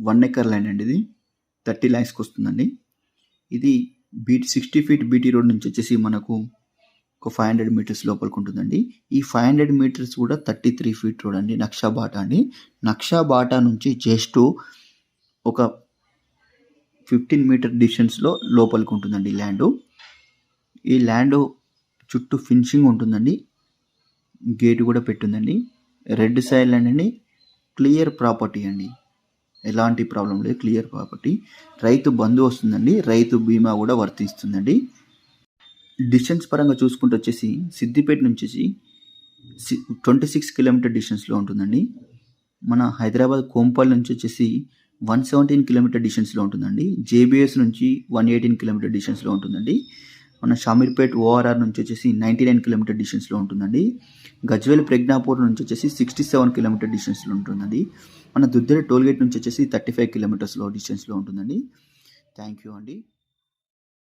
1 acre land అండి. ఇది 30 lakhsకి వస్తుందండి. ఇది 60 feet బీటీ రోడ్ నుంచి వచ్చేసి మనకు ఒక 500 meters లోపలికి ఉంటుందండి. ఈ 500 meters కూడా 33 feet రోడ్ అండి. నక్షా బాటా అండి. నక్షా బాటా నుంచి జస్ట్ ఒక 15 meter డిస్టెన్స్లో లోపలికి ఉంటుందండి ల్యాండ్. ఈ ల్యాండ్ చుట్టూ ఫినిషింగ్ ఉంటుందండి. గేట్ కూడా పెట్టిందండి. రెడ్ సాయిల్ అండి. క్లియర్ ప్రాపర్టీ అండి. ఎలాంటి ప్రాబ్లం లేదు. Clear property. రైతు బంధు వస్తుందండి. రైతు బీమా కూడా వర్తిస్తుందండి. డిస్టెన్స్ పరంగా చూసుకుంటూ వచ్చేసి సిద్దిపేట నుంచి 26 kilometer డిస్టెన్స్లో ఉంటుందండి. మన హైదరాబాద్ కోంపల్లి నుంచి వచ్చేసి 117 kilometer డిస్టెన్స్లో ఉంటుందండి. జేబీఎస్ నుంచి 118 kilometer డిస్టెన్స్లో ఉంటుందండి. మన షామీర్పేట్ ఓఆర్ఆర్ నుంచి వచ్చేసి 99 kilometer డిస్టెన్స్లో ఉంటుందండి. గజ్వేల్ ప్రజ్ఞాపూర్ నుంచి వచ్చేసి 67 kilometer డిస్టెన్స్లో ఉంటుందండి. మన దుద్దెర టోల్గేట్ నుంచి వచ్చేసి 35 kilometers డిస్టెన్స్లో ఉంటుందండి. థ్యాంక్ యూ అండి.